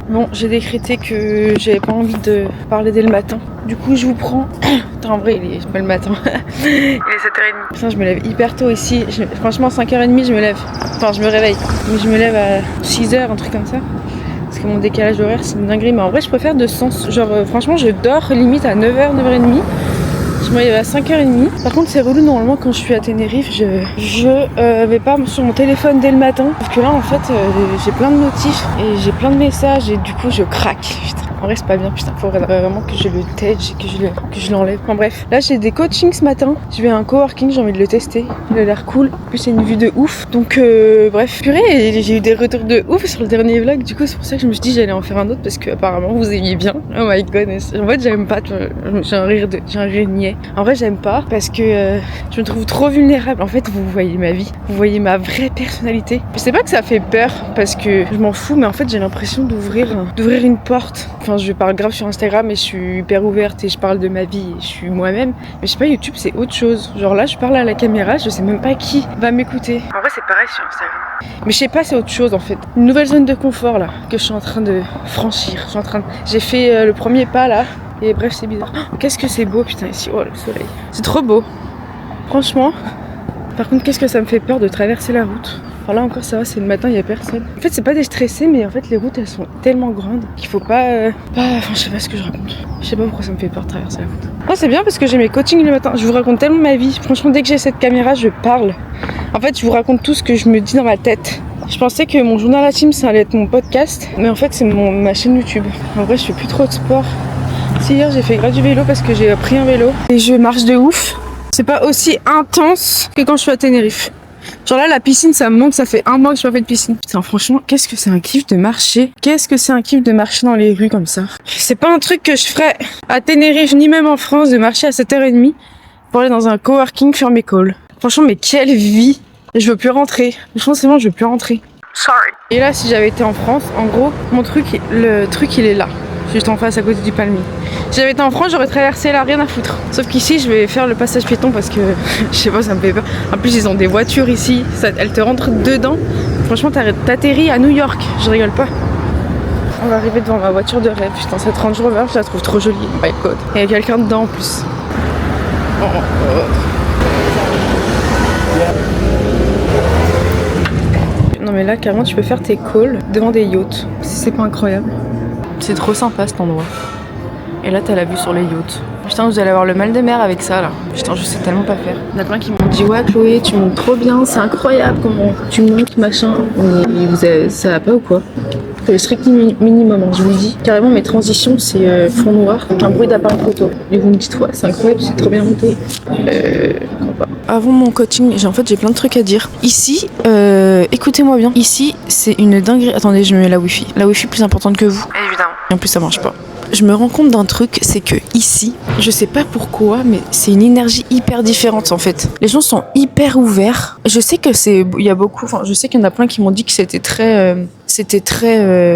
Bon, j'ai décrété que j'avais pas envie de parler dès le matin. Du coup, je vous prends... Putain, en vrai, c'est pas le matin. Il est 7h30. Putain, je me lève hyper tôt ici. Franchement, 5h30, je me lève. Enfin, je me réveille. Mais je me lève à 6h, un truc comme ça. Parce que mon décalage horaire, c'est une dinguerie. Mais en vrai, je préfère de sens. Genre, franchement, je dors limite à 9h, 9h30. Je me lève à 5h30. Par contre, c'est relou normalement quand je suis à Tenerife. Je vais pas sur mon téléphone dès le matin. Parce que là, en fait, j'ai plein de notifs et j'ai plein de messages et du coup, je craque. Putain. En vrai, c'est pas bien. Putain, faudrait vraiment que je le tège et que je l'enlève. Enfin bref, là, j'ai des coachings ce matin. Je vais à un coworking, j'ai envie de le tester. Il a l'air cool. En plus, c'est une vue de ouf. Donc, bref, purée, j'ai eu des retours de ouf sur le dernier vlog. Du coup, c'est pour ça que je me suis dit j'allais en faire un autre parce que apparemment vous aimiez bien. Oh my goodness. En fait, j'aime pas. J'ai un rire niais. En vrai, j'aime pas parce que je me trouve trop vulnérable. En fait, vous voyez ma vie, vous voyez ma vraie personnalité. Je sais pas que ça fait peur parce que je m'en fous, mais en fait, j'ai l'impression d'ouvrir une porte. Enfin, je parle grave sur Instagram et je suis hyper ouverte et je parle de ma vie et je suis moi-même. Mais je sais pas, YouTube, c'est autre chose. Genre là, je parle à la caméra, je sais même pas qui va m'écouter. En vrai, c'est pareil sur Instagram. Mais je sais pas, c'est autre chose en fait. Une nouvelle zone de confort là que je suis en train de franchir. J'ai fait le premier pas là. Et bref, c'est bizarre. Oh, qu'est-ce que c'est beau, putain, ici. Oh, le soleil. C'est trop beau. Franchement. Par contre, qu'est-ce que ça me fait peur de traverser la route. Enfin, là encore, ça va, c'est le matin, il y a personne. En fait, c'est pas déstressé, mais en fait, les routes, elles sont tellement grandes qu'il faut pas... Enfin, je sais pas ce que je raconte. Je sais pas pourquoi ça me fait peur de traverser la route. Non, c'est bien parce que j'ai mes coachings le matin. Je vous raconte tellement ma vie. Franchement, dès que j'ai cette caméra, je parle. En fait, je vous raconte tout ce que je me dis dans ma tête. Je pensais que mon journal intime, ça allait être mon podcast. Mais en fait, c'est ma chaîne YouTube. En vrai, je fais plus trop de sport. Si, hier j'ai fait grave du vélo parce que j'ai pris un vélo et je marche de ouf. C'est pas aussi intense que quand je suis à Tenerife. Genre là la piscine ça me manque, ça fait 1 mois que je n'ai pas fait de piscine. Putain franchement qu'est-ce que c'est un kiff de marcher. Qu'est-ce que c'est un kiff de marcher dans les rues comme ça. C'est pas un truc que je ferais à Tenerife ni même en France de marcher à 7h30 pour aller dans un coworking faire mes calls. Franchement mais quelle vie. Je veux plus rentrer. Franchement c'est bon je veux plus rentrer. Sorry. Et là si j'avais été en France, en gros le truc il est là. Juste en face à côté du palmier. Si j'avais été en France, j'aurais traversé là, rien à foutre. Sauf qu'ici, je vais faire le passage piéton parce que je sais pas, ça me fait peur. En plus, ils ont des voitures ici, elles te rentrent dedans. Franchement, t'atterris à New York, je rigole pas. On va arriver devant ma voiture de rêve. Putain, cette Range Rover, je la trouve trop jolie. My God. Et il y a quelqu'un dedans en plus. Non mais là, carrément, tu peux faire tes calls devant des yachts. Si c'est pas incroyable. C'est trop sympa cet endroit. Et là t'as la vue sur les yachts. Putain vous allez avoir le mal de mer avec ça là. Putain je sais tellement pas faire. Il y en a plein qui m'ont dit ouais Chloé tu montes trop bien, c'est incroyable comment tu montes machin. Mais ça va pas ou quoi? C'est le strict minimum hein, je vous le dis. Carrément mes transitions c'est fond noir, un bruit d'appareil photo. Et vous me dites ouais c'est incroyable, c'est trop bien monté. Avant mon coaching, j'ai plein de trucs à dire. Ici, écoutez-moi bien. Ici, c'est une dinguerie. Attendez, je mets la wifi. La wifi plus importante que vous. Évidemment. Et en plus, ça marche pas. Je me rends compte d'un truc, c'est que ici, je sais pas pourquoi, mais c'est une énergie hyper différente en fait. Les gens sont hyper ouverts. Je sais que il y a beaucoup, je sais qu'il y en a plein qui m'ont dit que c'était très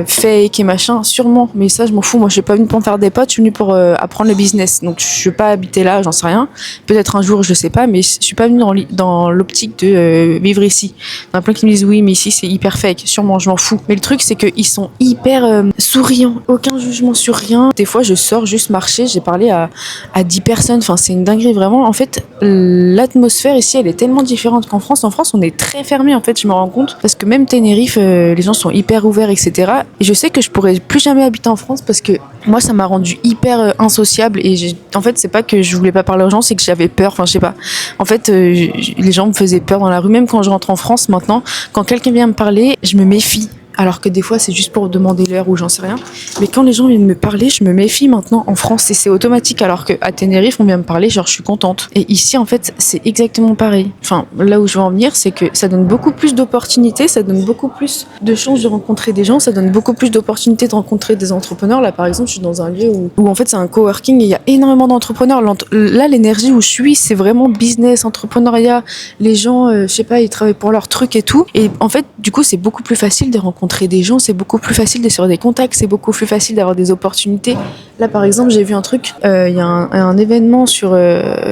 fake et machin, sûrement. Mais ça, je m'en fous. Moi, je suis pas venue pour me faire des potes, je suis venue pour apprendre le business. Donc, je suis pas habiter là, j'en sais rien. Peut-être un jour, je sais pas, mais je suis pas venue dans l'optique de vivre ici. Il y en a plein qui me disent oui, mais ici c'est hyper fake. Sûrement, je m'en fous. Mais le truc, c'est qu'ils sont hyper souriants, aucun jugement sur rien. Des fois, je sors juste marcher, j'ai parlé à 10 personnes. Enfin, c'est une dinguerie vraiment. En fait, l'atmosphère ici, elle est tellement différente qu'en France. En France, on est très fermé. En fait, je me rends compte parce que même Tenerife, les gens sont hyper ouverts, etc. Et je sais que je pourrais plus jamais habiter en France parce que moi, ça m'a rendu hyper insociable. Et en fait, c'est pas que je voulais pas parler aux gens, c'est que j'avais peur. Enfin, je sais pas. En fait, les gens me faisaient peur dans la rue. Même quand je rentre en France maintenant, quand quelqu'un vient me parler, je me méfie. Alors que des fois, c'est juste pour demander l'heure ou j'en sais rien. Mais quand les gens viennent me parler, je me méfie maintenant en France et c'est automatique. Alors qu'à Tenerife, on vient me parler, genre je suis contente. Et ici, en fait, c'est exactement pareil. Enfin, là où je veux en venir, c'est que ça donne beaucoup plus d'opportunités, ça donne beaucoup plus de chances de rencontrer des gens, ça donne beaucoup plus d'opportunités de rencontrer des entrepreneurs. Là, par exemple, je suis dans un lieu où en fait, c'est un coworking et il y a énormément d'entrepreneurs. Là, l'énergie où je suis, c'est vraiment business, entrepreneuriat. Les gens, je sais pas, ils travaillent pour leur truc et tout. Et en fait, du coup, c'est beaucoup plus facile de rencontrer rencontrer des gens, c'est beaucoup plus facile d'être sur des contacts, c'est beaucoup plus facile d'avoir des opportunités. Là, par exemple, j'ai vu un truc, il y a un événement sur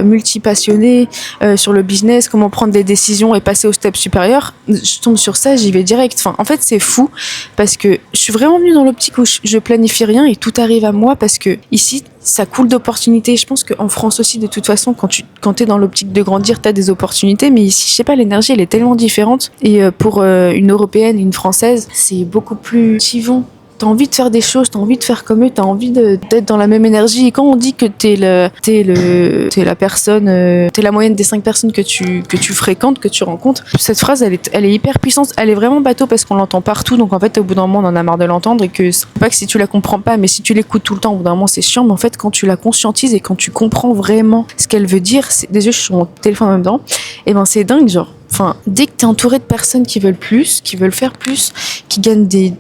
multipassionnés, sur le business, comment prendre des décisions et passer au step supérieur. Je tombe sur ça, j'y vais direct. Enfin, en fait, c'est fou parce que je suis vraiment venue dans l'optique où je planifie rien et tout arrive à moi parce que ici, ça coule d'opportunités. Je pense qu'en France aussi, de toute façon, quand t'es dans l'optique de grandir, t'as des opportunités. Mais ici, je sais pas, l'énergie, elle est tellement différente. Et pour une Européenne, une Française, c'est beaucoup plus motivant. T'as envie de faire des choses, t'as envie de faire comme eux, t'as envie d'être dans la même énergie. Et quand on dit que t'es la personne, t'es la moyenne des 5 personnes que tu fréquentes, que tu rencontres, cette phrase, elle est hyper puissante. Elle est vraiment bateau parce qu'on l'entend partout. Donc en fait, au bout d'un moment, on en a marre de l'entendre et que c'est pas que si tu la comprends pas, mais si tu l'écoutes tout le temps, au bout d'un moment, c'est chiant. Mais en fait, quand tu la conscientises et quand tu comprends vraiment ce qu'elle veut dire, des yeux, je suis sur mon téléphone en même temps, et ben c'est dingue, genre. Enfin, dès que t'es entouré de personnes qui veulent plus, qui veulent faire plus, qui gagnent des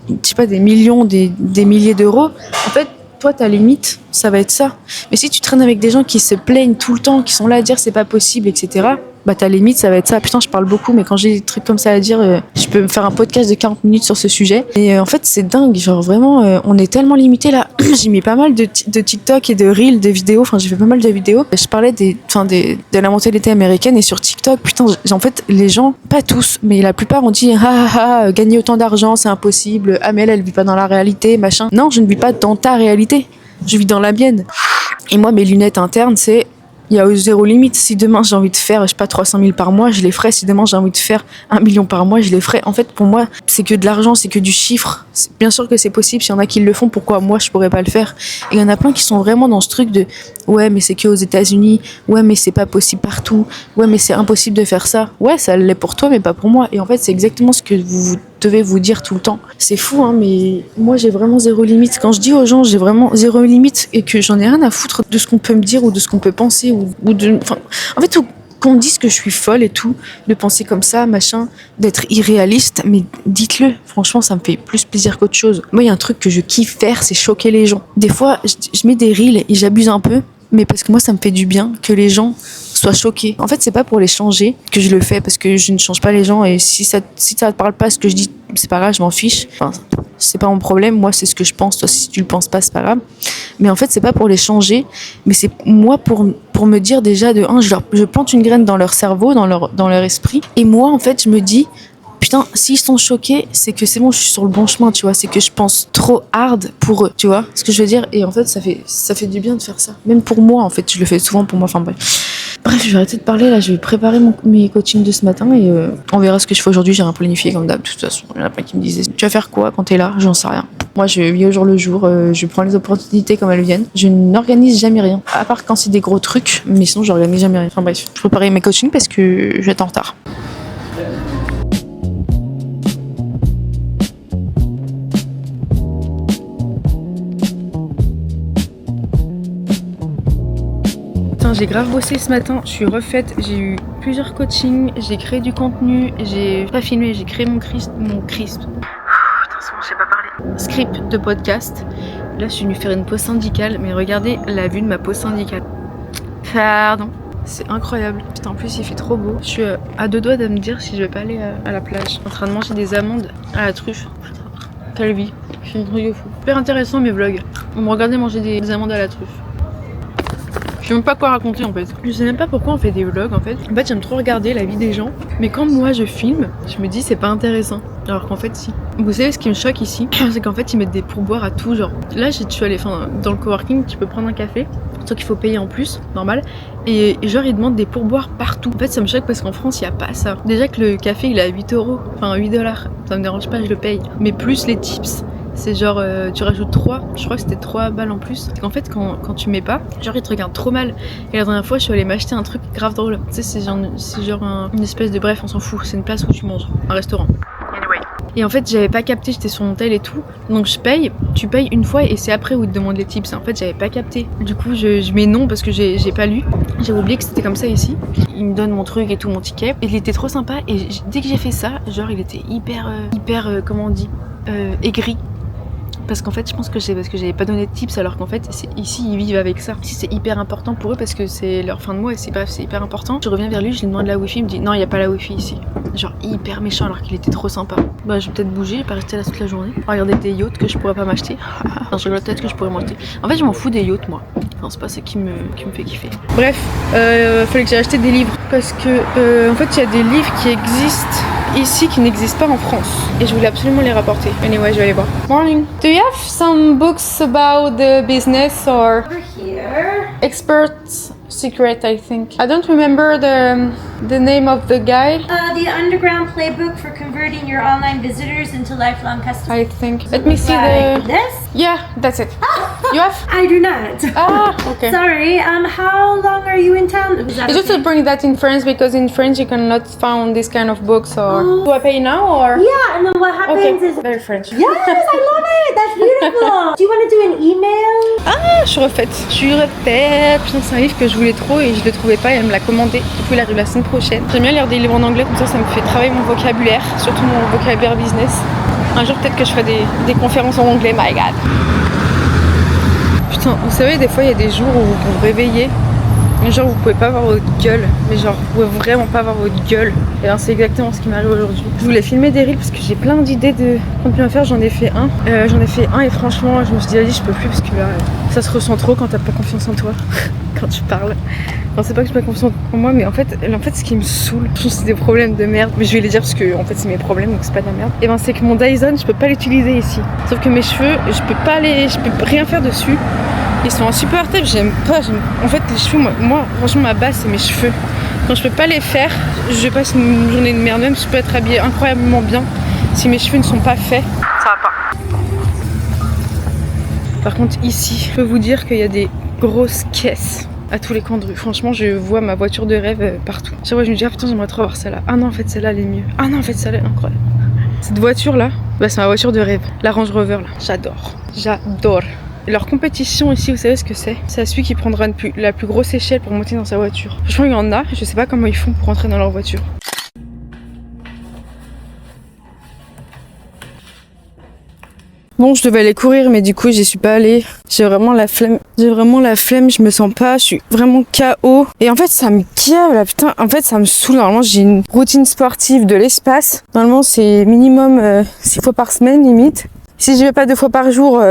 millions, des milliers d'euros, en fait, toi, ta limite, ça va être ça. Mais si tu traînes avec des gens qui se plaignent tout le temps, qui sont là à dire c'est pas possible, etc., bah ta limite, ça va être ça. Putain, je parle beaucoup, mais quand j'ai des trucs comme ça à dire, je peux me faire un podcast de 40 minutes sur ce sujet. Et en fait, c'est dingue. Genre, vraiment, on est tellement limité là. J'ai mis pas mal de TikTok et de Reels, de vidéos. Enfin, j'ai fait pas mal de vidéos. Je parlais de la mentalité américaine et sur TikTok, putain, en fait, les gens, pas tous, mais la plupart ont dit gagner autant d'argent, c'est impossible. Ah, mais elle vit pas dans la réalité, machin. Non, je ne vis pas dans ta réalité. Je vis dans la mienne. Et moi, mes lunettes internes, c'est il y a zéro limite. Si demain j'ai envie de faire, je sais pas, 300 000 par mois, je les ferai. Si demain j'ai envie de faire 1 million par mois, je les ferai. En fait, pour moi, c'est que de l'argent, c'est que du chiffre. Bien sûr que c'est possible. S'il y en a qui le font, pourquoi moi je pourrais pas le faire? Et il y en a plein qui sont vraiment dans ce truc de ouais, mais c'est que aux États-Unis. Ouais, mais c'est pas possible partout. Ouais, mais c'est impossible de faire ça. Ouais, ça l'est pour toi, mais pas pour moi. Et en fait, c'est exactement ce que vous devez vous dire tout le temps. C'est fou, hein, mais moi j'ai vraiment zéro limite. Quand je dis aux gens j'ai vraiment zéro limite et que j'en ai rien à foutre de ce qu'on peut me dire ou de ce qu'on peut penser ou de... Enfin, en fait, qu'on me dise que je suis folle et tout, de penser comme ça, machin, d'être irréaliste, mais dites-le. Franchement, ça me fait plus plaisir qu'autre chose. Moi, il y a un truc que je kiffe faire, c'est choquer les gens. Des fois, je mets des reels et j'abuse un peu, mais parce que moi, ça me fait du bien que les gens soient choqués. En fait, c'est pas pour les changer que je le fais, parce que je ne change pas les gens et si ça te parle pas ce que je dis, c'est pas grave, je m'en fiche. Enfin, c'est pas mon problème, moi c'est ce que je pense, toi si tu le penses pas, c'est pas grave. Mais en fait, c'est pas pour les changer, mais c'est moi pour me dire déjà de un, je plante une graine dans leur cerveau, dans leur esprit, et moi en fait, je me dis putain, s'ils sont choqués, c'est que c'est bon, je suis sur le bon chemin, tu vois. C'est que je pense trop hard pour eux, tu vois ce que je veux dire. Et en fait, ça fait du bien de faire ça. Même pour moi, en fait, je le fais souvent pour moi. Enfin bref, je vais arrêter de parler là. Je vais préparer mes coachings de ce matin et on verra ce que je fais aujourd'hui. J'ai rien planifié comme d'hab. De toute façon, il y en a plein qui me disaient tu vas faire quoi quand t'es là? J'en sais rien. Moi, je vis au jour le jour. Je prends les opportunités comme elles viennent. Je n'organise jamais rien, à part quand c'est des gros trucs. Mais sinon, j'organise jamais rien. Enfin bref, je prépare mes coachings parce que je vais être en retard. J'ai grave bossé ce matin, je suis refaite, j'ai eu plusieurs coachings, j'ai créé du contenu, j'ai pas filmé, j'ai créé mon Putain, c'est bon, je sais pas parler. Script de podcast. Là, je suis venue faire une pause syndicale, mais regardez la vue de ma pause syndicale. Pardon. C'est incroyable. Putain, en plus, il fait trop beau. Je suis à 2 doigts de me dire si je vais pas aller à la plage. En train de manger des amandes à la truffe. Quelle vie. Je suis une truc de fou. Super intéressant mes vlogs. On me regardait manger des amandes à la truffe. Je sais même pas quoi raconter en fait. Je sais même pas pourquoi on fait des vlogs en fait. En fait, j'aime trop regarder la vie des gens. Mais quand moi je filme, je me dis c'est pas intéressant. Alors qu'en fait si. Vous savez ce qui me choque ici, c'est qu'en fait ils mettent des pourboires à tout genre. Là je suis allée dans le coworking, tu peux prendre un café, sauf qu'il faut payer en plus, normal. Et genre ils demandent des pourboires partout. En fait ça me choque parce qu'en France il y a pas ça. Déjà que le café il est à 8 €, enfin 8 $. Ça me dérange pas, je le paye. Mais plus les tips. C'est genre, tu rajoutes 3, je crois que c'était 3 balles en plus. En fait, quand tu mets pas, genre ils te regardent trop mal. Et la dernière fois, je suis allée m'acheter un truc grave drôle. Tu sais, c'est genre une espèce de, bref, on s'en fout, c'est une place où tu manges, un restaurant. Anyway. Et en fait, j'avais pas capté, j'étais sur mon tel et tout. Donc je paye, tu payes une fois et c'est après où ils te demandent les tips. En fait, j'avais pas capté. Du coup, je mets non parce que j'ai pas lu. J'avais oublié que c'était comme ça ici. Il me donne mon truc et tout, mon ticket. Et il était trop sympa. Et dès que j'ai fait ça, genre il était hyper comment on dit, aigri. Parce qu'en fait, je pense que c'est parce que j'avais pas donné de tips alors qu'en fait, ici, ils vivent avec ça. Ici, c'est hyper important pour eux parce que c'est leur fin de mois et c'est hyper important. Je reviens vers lui, je lui demande la wifi, il me dit non, il y a pas la wifi ici. Genre hyper méchant alors qu'il était trop sympa. Bah, je vais peut-être bouger, pas rester là toute la journée. Regarder des yachts que je pourrais pas m'acheter. Non, je regarde peut-être que je pourrais m'acheter. En fait, je m'en fous des yachts, moi. Enfin, c'est pas ça qui me fait kiffer. Bref, fallait que j'aille acheter des livres parce que en fait, il y a des livres qui existent ici qui n'existent pas en France et je voulais absolument les rapporter. Anyway, je vais aller voir. Morning. Do you have some books about the business or Over here. experts secret? I think I don't remember the name of the guy. The Underground Playbook for Converting Your Online Visitors into Lifelong Customers. I think. Let me see Like the. this? Yeah, that's it. You have? I do not. Ah, okay. Sorry. How long are you in town? Was that It's just to bring that in France because in France you cannot find this kind of books or. Do I pay now or? Yeah, and then what happens Okay. is. Very French. Yes, I love it. That's beautiful. Do you want to do an email? Ah, je suis refaite. Putain, c'est un livre que je voulais trop et je le trouvais pas et elle me l'a commandé. Du coup, il arrive la semaine prochaine. J'aime bien lire des livres en anglais, comme ça me fait travailler mon vocabulaire, surtout mon vocabulaire business. Un jour, peut-être que je ferai des conférences en anglais, my god. Putain, vous savez, des fois, il y a des jours où vous vous réveillez, mais genre, vous pouvez pas voir votre gueule, mais genre, vous pouvez vraiment pas voir votre gueule. Et ben, c'est exactement ce qui m'arrive aujourd'hui. Je voulais filmer des reels parce que j'ai plein d'idées de contenu à faire, j'en ai fait un. Et franchement, je me suis dit, allez, je peux plus parce que là, ça se ressent trop quand t'as pas confiance en toi, quand tu parles. Enfin, c'est pas que j'ai pas confiance en moi, mais en fait, ce qui me saoule, je pense que c'est des problèmes de merde. Mais je vais les dire parce que en fait, c'est mes problèmes, donc c'est pas de la merde. Et ben, c'est que mon Dyson, je peux pas l'utiliser ici. Sauf que mes cheveux, je peux rien faire dessus. Ils sont insupportables, j'aime pas. En fait, les cheveux, moi, franchement, ma base, c'est mes cheveux. Quand je peux pas les faire, je passe une journée de merde. Même si je peux être habillée incroyablement bien, si mes cheveux ne sont pas faits, ça va pas. Par contre, ici, je peux vous dire qu'il y a des grosses caisses à tous les coins de rue. Franchement, je vois ma voiture de rêve partout. Chaque fois, je me dis, ah putain, j'aimerais trop avoir celle-là. Ah non, en fait, celle-là, elle est mieux. Ah non, en fait, celle-là, elle est incroyable. Cette voiture-là, bah, c'est ma voiture de rêve. La Range Rover, là. J'adore. Et leur compétition ici, vous savez ce que c'est? C'est à celui qui prendra la plus grosse échelle pour monter dans sa voiture. Franchement, il y en a, je sais pas comment ils font pour rentrer dans leur voiture. Bon, je devais aller courir, mais du coup, j'y suis pas allée. J'ai vraiment la flemme, je me sens pas, je suis vraiment KO. Et en fait, ça me gave là, putain. En fait, ça me saoule. Normalement, j'ai une routine sportive de l'espace. Normalement, c'est minimum 6 fois par semaine, limite. Si j'y vais pas 2 fois par jour,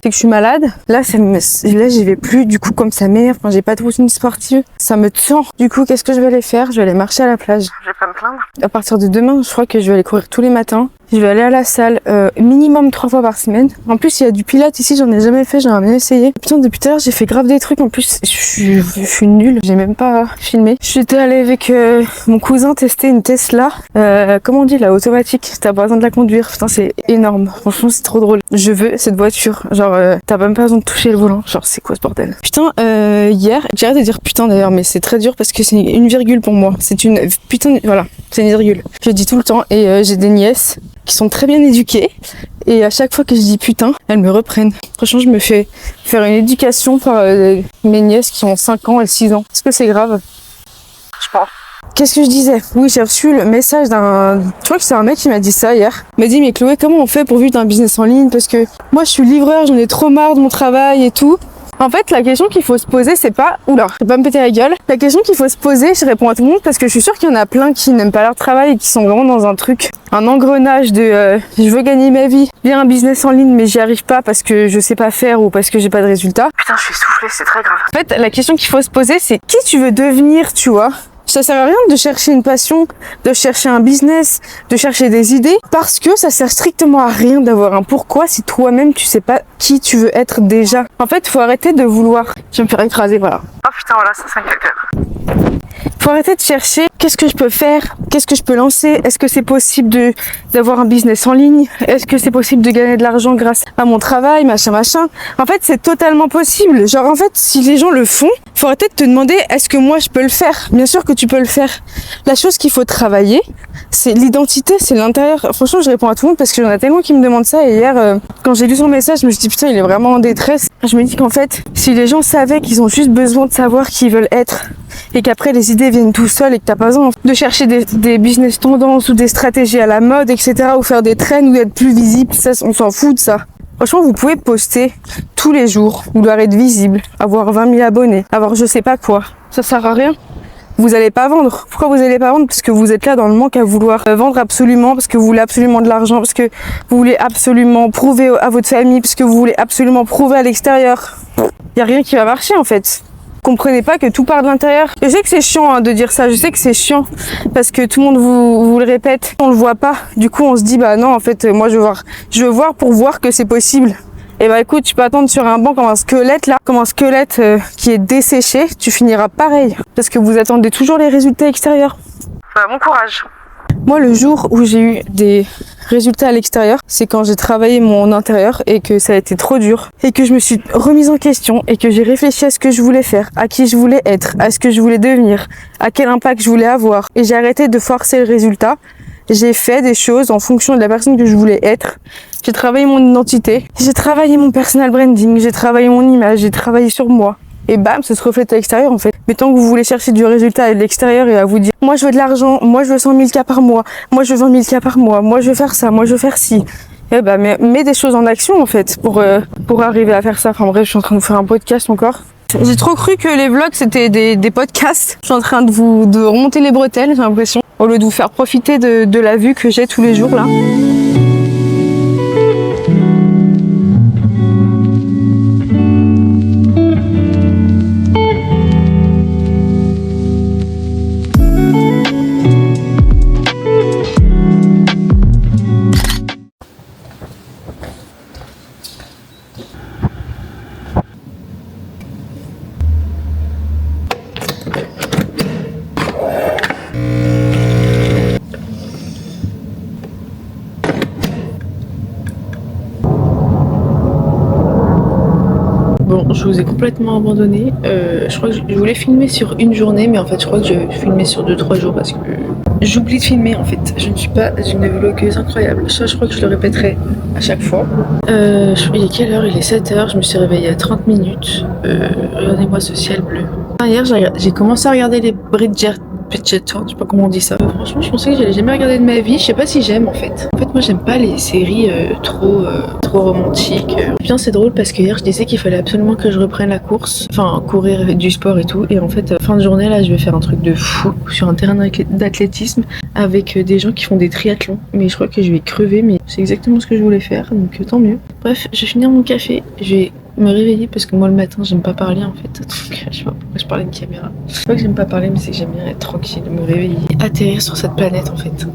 c'est que je suis malade. Là, j'y vais plus. Du coup, comme ça m'énerve, quand j'ai pas de routine sportive, ça me tend. Du coup, qu'est-ce que je vais aller faire? Je vais aller marcher à la plage. Je vais pas me plaindre. À partir de demain, je crois que je vais aller courir tous les matins. Je vais aller à la salle minimum 3 fois par semaine. En plus, il y a du pilates ici, j'en ai jamais fait, j'aimerais bien essayer. Putain, depuis tout à l'heure, j'ai fait grave des trucs. En plus, je suis nulle, j'ai même pas filmé. J'étais allée avec mon cousin tester une Tesla. Comment on dit, la automatique. T'as pas besoin de la conduire. Putain, c'est énorme. Franchement, c'est trop drôle. Je veux cette voiture. Genre, t'as même pas besoin de toucher le volant. Genre, c'est quoi ce bordel? Putain, hier, j'arrête de dire putain d'ailleurs, mais c'est très dur parce que c'est une virgule pour moi. C'est une putain, voilà, c'est une virgule. Je le dis tout le temps et j'ai des nièces qui sont très bien éduquées et à chaque fois que je dis putain, elles me reprennent. Franchement, je me fais faire une éducation par mes nièces qui ont 5 ans et 6 ans. Est-ce que c'est grave? Je pense. Qu'est-ce que je disais? Oui, j'ai reçu le message je crois que c'est un mec qui m'a dit ça hier. Il m'a dit, mais Chloé, comment on fait pour vivre d'un business en ligne? Parce que moi, je suis livreur, j'en ai trop marre de mon travail et tout. En fait, la question qu'il faut se poser, c'est pas... Oula, je vais pas me péter la gueule. La question qu'il faut se poser, je réponds à tout le monde parce que je suis sûre qu'il y en a plein qui n'aiment pas leur travail et qui sont vraiment dans un truc, un engrenage de je veux gagner ma vie, bien un business en ligne, mais j'y arrive pas parce que je sais pas faire ou parce que j'ai pas de résultat. Putain, je suis essoufflée, c'est très grave. En fait, la question qu'il faut se poser, c'est qui tu veux devenir, tu vois? Ça sert à rien de chercher une passion, de chercher un business, de chercher des idées, parce que ça sert strictement à rien d'avoir un pourquoi si toi-même tu sais pas qui tu veux être déjà. En fait, faut arrêter de vouloir. Je vais me faire écraser, voilà. Oh putain, voilà, ça me fait peur. Faut arrêter de chercher qu'est-ce que je peux faire, qu'est-ce que je peux lancer, est-ce que c'est possible d'avoir un business en ligne, est-ce que c'est possible de gagner de l'argent grâce à mon travail, machin. En fait, c'est totalement possible. Genre, en fait, si les gens le font, faut arrêter de te demander est-ce que moi je peux le faire. Bien sûr que tu peux le faire. La chose qu'il faut travailler, c'est l'identité, c'est l'intérieur. Franchement, je réponds à tout le monde parce qu'il y en a tellement qui me demandent ça. Et hier, quand j'ai lu son message, je me suis dit putain, il est vraiment en détresse. Je me dis qu'en fait, si les gens savaient qu'ils ont juste besoin de savoir qui ils veulent être et qu'après les idées viennent tout seuls et que t'as pas besoin de chercher des business tendances ou des stratégies à la mode, etc. ou faire des trends ou être plus visible, ça, on s'en fout de ça. Franchement, vous pouvez poster tous les jours, vouloir être visible, avoir 20 000 abonnés, avoir je sais pas quoi. Ça sert à rien. Vous allez pas vendre. Pourquoi vous allez pas vendre? Parce que vous êtes là dans le manque à vouloir vendre absolument, parce que vous voulez absolument de l'argent, parce que vous voulez absolument prouver à votre famille, parce que vous voulez absolument prouver à l'extérieur. Y a rien qui va marcher en fait. Comprenez pas que tout part de l'intérieur. Je sais que c'est chiant de dire ça, je sais que c'est chiant parce que tout le monde vous le répète, on le voit pas. Du coup on se dit bah non en fait moi je veux voir pour voir que c'est possible. Et bah écoute, tu peux attendre sur un banc comme un squelette là, comme un squelette qui est desséché, tu finiras pareil parce que vous attendez toujours les résultats extérieurs. Bah bon courage. Moi, le jour où j'ai eu des résultats à l'extérieur, c'est quand j'ai travaillé mon intérieur et que ça a été trop dur et que je me suis remise en question et que j'ai réfléchi à ce que je voulais faire, à qui je voulais être, à ce que je voulais devenir, à quel impact je voulais avoir. Et j'ai arrêté de forcer le résultat. J'ai fait des choses en fonction de la personne que je voulais être. J'ai travaillé mon identité, j'ai travaillé mon personal branding, j'ai travaillé mon image, j'ai travaillé sur moi. Et bam, ça se reflète à l'extérieur en fait. Mais tant que vous voulez chercher du résultat à l'extérieur et à vous dire moi je veux de l'argent, moi je veux 100 000 cas par mois, moi je veux 20 000 cas par mois, moi je veux faire ça, moi je veux faire ci. Et bah mets des choses en action en fait pour arriver à faire ça. Enfin bref, je suis en train de faire un podcast encore. J'ai trop cru que les vlogs c'était des podcasts. Je suis en train de remonter les bretelles, j'ai l'impression. Au lieu de vous faire profiter de la vue que j'ai tous les jours là. Bon, je vous ai complètement abandonné. Je crois que je voulais filmer sur une journée, mais en fait, je crois que je vais filmer sur 2-3 jours parce que j'oublie de filmer en fait. Je ne suis pas une vlogueuse incroyable. Ça, je crois que je le répéterai à chaque fois. Il est quelle heure? Il est 7h. Je me suis réveillée à 30 minutes. Regardez-moi ce ciel bleu. Hier, j'ai commencé à regarder les Bridgerton, je sais pas comment on dit ça. Franchement, je pensais que j'allais jamais regarder de ma vie. Je sais pas si j'aime en fait. En fait, moi, j'aime pas les séries trop romantiques. Bien, c'est drôle parce que hier, je disais qu'il fallait absolument que je reprenne la course, enfin courir du sport et tout. Et en fait, fin de journée là, je vais faire un truc de fou sur un terrain d'athlétisme avec des gens qui font des triathlons. Mais je crois que je vais crever, mais c'est exactement ce que je voulais faire, donc tant mieux. Bref, je vais finir mon café. Je vais me réveiller parce que moi le matin j'aime pas parler en fait, donc je sais pas pourquoi je parlais de caméra. C'est pas que j'aime pas parler, mais c'est que j'aime bien être tranquille, me réveiller, atterrir sur cette planète en fait.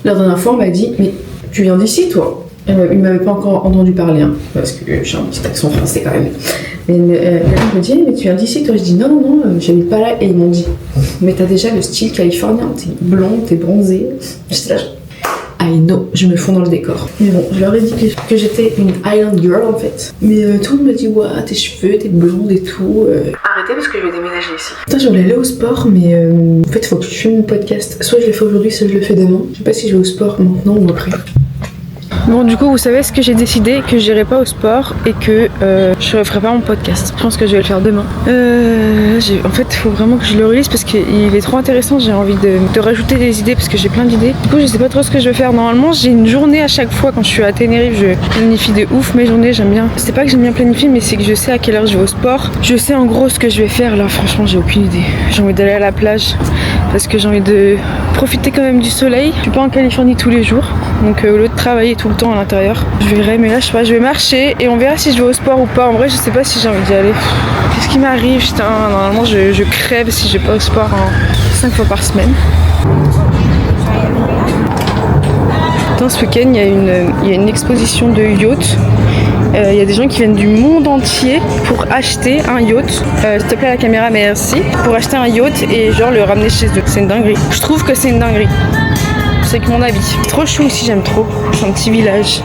La dernière fois on m'a dit mais tu viens d'ici toi? Il m'avait pas encore entendu parler hein, parce que j'ai un petit accent français quand même. Mais quelqu'un me dit mais tu viens d'ici toi? Je dis non, j'habite pas là. Et ils m'ont dit mais t'as déjà le style californien, t'es blonde, t'es bronzée. J'étais là, I know, je me fonds dans le décor. Mais bon, je leur ai dit que j'étais une island girl en fait. Mais tout le monde me dit ouais tes cheveux, t'es blonde et tout. Arrêtez parce que je vais déménager ici. Putain, je voulais aller au sport mais en fait il faut que je filme mon podcast. Soit je le fais aujourd'hui, soit je le fais demain. Je sais pas si je vais au sport maintenant ou après. Bon, du coup, vous savez ce que j'ai décidé, que j'irai pas au sport et que je referai pas mon podcast. Je pense que je vais le faire demain. En fait, il faut vraiment que je le relise parce qu'il est trop intéressant. J'ai envie de rajouter des idées parce que j'ai plein d'idées. Du coup, je sais pas trop ce que je vais faire. Normalement, j'ai une journée à chaque fois quand je suis à Tenerife. Je planifie de ouf mes journées. J'aime bien. C'est pas que j'aime bien planifier, mais c'est que je sais à quelle heure je vais au sport. Je sais en gros ce que je vais faire. Là, franchement, j'ai aucune idée. J'ai envie d'aller à la plage parce que j'ai envie de profiter quand même du soleil. Je suis pas en Californie tous les jours, donc au lieu de travailler tout le temps à l'intérieur, je verrai. Mais là, je sais pas, je vais marcher et on verra si je vais au sport ou pas. En vrai, je sais pas si j'ai envie d'y aller. Qu'est-ce qui m'arrive? Putain, normalement, je crève si je vais pas au sport 5 fois par semaine. Putain, ce week-end, il y a une exposition de yachts. Il y a des gens qui viennent du monde entier pour acheter un yacht. S'il te plaît la caméra, merci. Pour acheter un yacht et genre le ramener chez eux. C'est une dinguerie. Je trouve que c'est une dinguerie. C'est que mon avis. C'est trop chou aussi, j'aime trop. C'est un petit village.